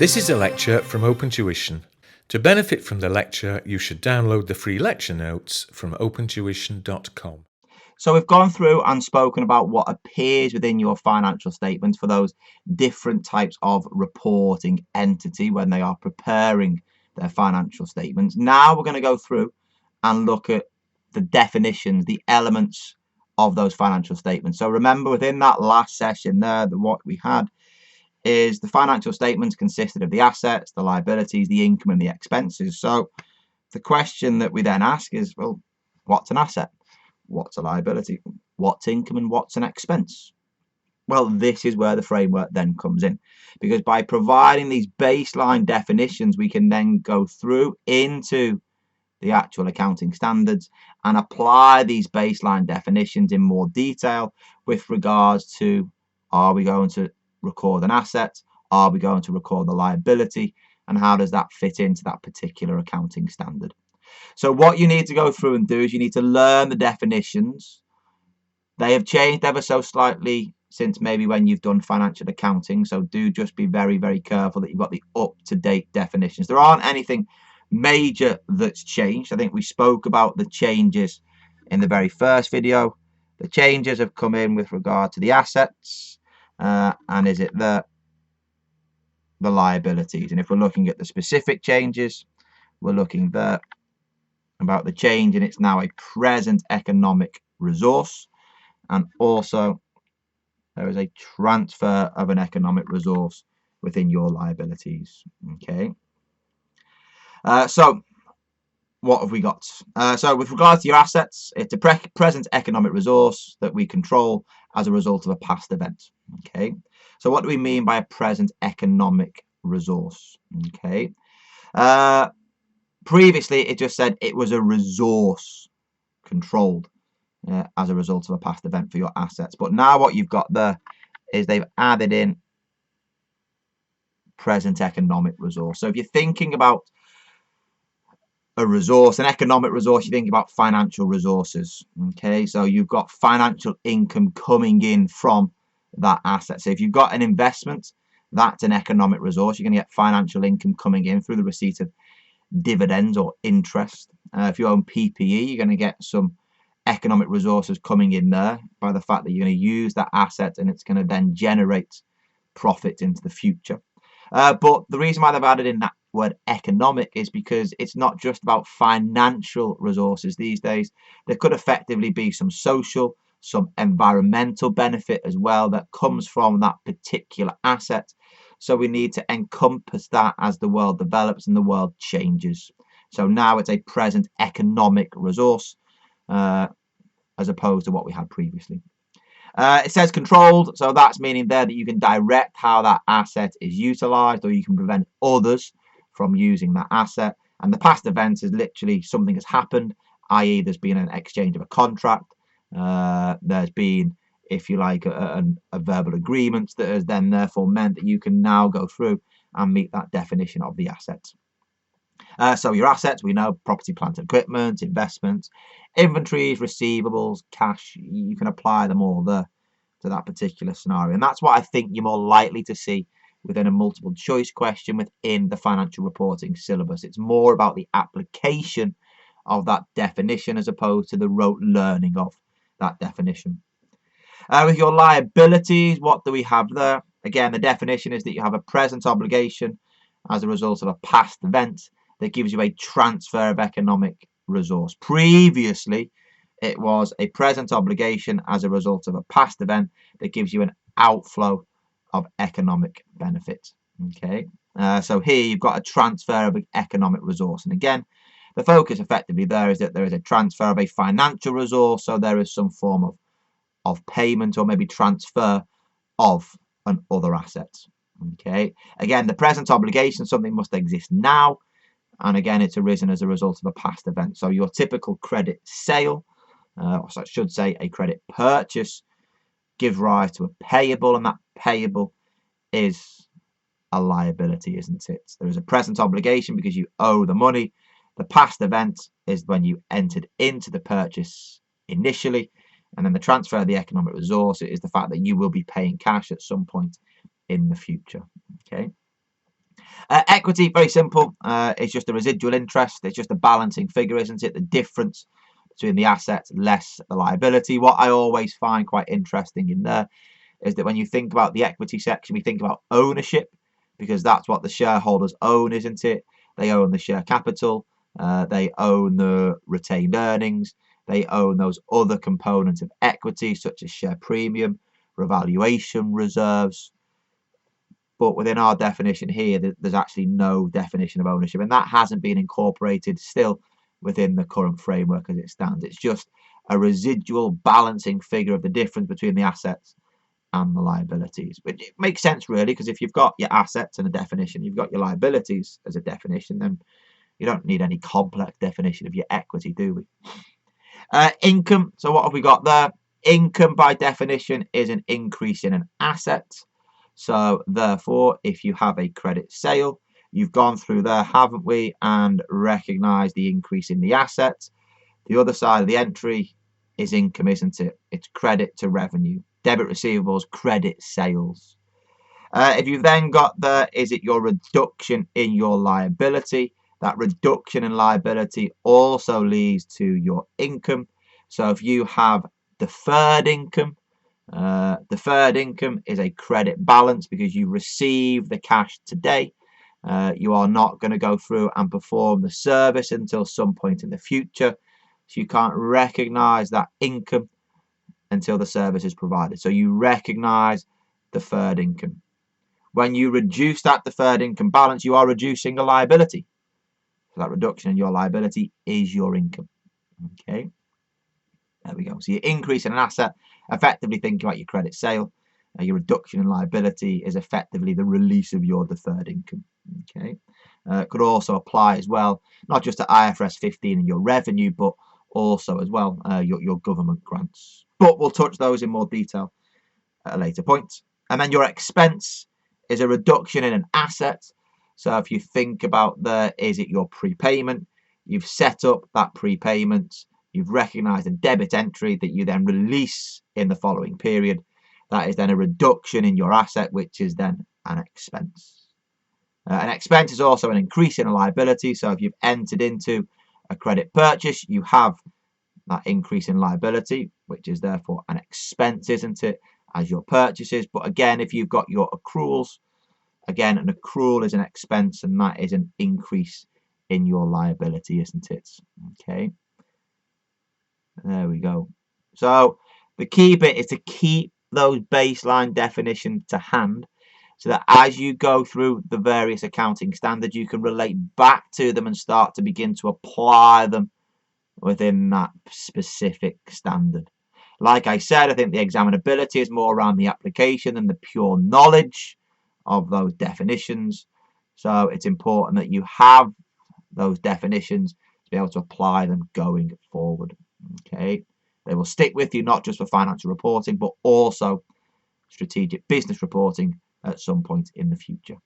This is a lecture from Open Tuition. To benefit from the lecture, you should download the free lecture notes from opentuition.com. So we've gone through and spoken about what appears within your financial statements for those different types of reporting entity when they are preparing their financial statements. Now we're going to go through and look at the definitions, the elements of those financial statements. So remember, within that last session there, what we had is the financial statements consisted of the assets, the liabilities, the income, and the expenses. So the question that we then ask is, well, what's an asset? What's a liability? What's income and what's an expense? Well, this is where the framework then comes in, because by providing these baseline definitions, we can then go through into the actual accounting standards and apply these baseline definitions in more detail with regards to, are we going to record an asset? Are we going to record the liability? And how does that fit into that particular accounting standard? So what you need to go through and do is you need to learn the definitions. They have changed ever so slightly since maybe when you've done financial accounting. So do just be very, very careful that you've got the up-to-date definitions. There aren't anything major that's changed. I think we spoke about the changes in the very first video. The changes have come in with regard to the assets and is it the liabilities. And if we're looking at the specific changes, we're looking there about the change, and it's now a present economic resource, and also there is a transfer of an economic resource within your liabilities. Okay, so what have we got? So with regards to your assets, it's a present economic resource that we control as a result of a past event. Okay, so what do we mean by a present economic resource? Okay, previously, it just said it was a resource controlled as a result of a past event for your assets. But now what you've got there is they've added in present economic resource. So if you're thinking about a resource, an economic resource, you think about financial resources. Okay, so you've got financial income coming in from that asset. So if you've got an investment, that's an economic resource. You're going to get financial income coming in through the receipt of dividends or interest. If you own PPE, you're going to get some economic resources coming in there by the fact that you're going to use that asset and it's going to then generate profit into the future. But the reason why they've added in that word economic is because it's not just about financial resources these days. There could effectively be some social, some environmental benefit as well that comes from that particular asset. So we need to encompass that as the world develops and the world changes. So now it's a present economic resource as opposed to what we had previously. It says controlled, so that's meaning there that you can direct how that asset is utilized, or you can prevent others from using that asset. And the past events is literally something has happened, i.e. there's been an exchange of a contract, there's been, if you like, a verbal agreement that has then therefore meant that you can now go through and meet that definition of the assets. So your assets, we know property, plant, and equipment, investments, inventories, receivables, cash. You can apply them all there to that particular scenario. And that's what I think you're more likely to see within a multiple choice question within the financial reporting syllabus. It's more about the application of that definition as opposed to the rote learning of that definition. With your liabilities, what do we have there? Again, the definition is that you have a present obligation as a result of a past event that gives you a transfer of economic resource. Previously, it was a present obligation as a result of a past event that gives you an outflow of economic benefit. Okay, so here you've got a transfer of economic resource. And again, the focus effectively there is that there is a transfer of a financial resource, so there is some form of payment or maybe transfer of an other asset. Okay, again, the present obligation, something must exist now, and again, it's arisen as a result of a past event. So your typical credit sale, or I should say a credit purchase, gives rise to a payable, and that payable is a liability, isn't it? There is a present obligation because you owe the money. The past event is when you entered into the purchase initially, and then the transfer of the economic resource is the fact that you will be paying cash at some point in the future. Okay. Equity, very simple. It's just a residual interest. It's just a balancing figure, isn't it? The difference between the assets less the liability. What I always find quite interesting in there is that when you think about the equity section, we think about ownership, because that's what the shareholders own, isn't it? They own the share capital, they own the retained earnings, they own those other components of equity, such as share premium, revaluation reserves. But within our definition here, there's actually no definition of ownership, and that hasn't been incorporated still within the current framework as it stands. It's just a residual balancing figure of the difference between the assets and the liabilities. But it makes sense, really, because if you've got your assets and a definition, you've got your liabilities as a definition, then you don't need any complex definition of your equity, do we? Income. So what have we got there? Income, by definition, is an increase in an asset. So therefore, if you have a credit sale, you've gone through there, haven't we, and recognized the increase in the asset. The other side of the entry is income, isn't it? It's credit to revenue. Debit receivables, credit sales. If you've then got there, is it your reduction in your liability? That reduction in liability also leads to your income. So if you have deferred income is a credit balance because you receive the cash today. You are not going to go through and perform the service until some point in the future. So you can't recognize that income until the service is provided. So you recognize deferred income. When you reduce that deferred income balance, you are reducing a liability. So that reduction in your liability is your income. Okay. There we go. So you're increasing an asset, effectively thinking about your credit sale. Your reduction in liability is effectively the release of your deferred income. Okay. Could also apply as well, not just to IFRS 15 and your revenue, but also as well your government grants. But we'll touch those in more detail at a later point. And then your expense is a reduction in an asset. So if you think about there, is it your prepayment? You've set up that prepayment. You've recognized a debit entry that you then release in the following period. That is then a reduction in your asset, which is then an expense. An expense is also an increase in a liability. So if you've entered into a credit purchase, you have that increase in liability, which is therefore an expense, isn't it, as your purchases. But again, if you've got your accruals, again, an accrual is an expense, and that is an increase in your liability, isn't it? Okay. There we go. So the key bit is to keep those baseline definitions to hand so that as you go through the various accounting standards, you can relate back to them and start to begin to apply them within that specific standard. Like I said, I think the examinability is more around the application than the pure knowledge of those definitions. So it's important that you have those definitions to be able to apply them going forward. Okay, they will stick with you not just for financial reporting, but also strategic business reporting at some point in the future.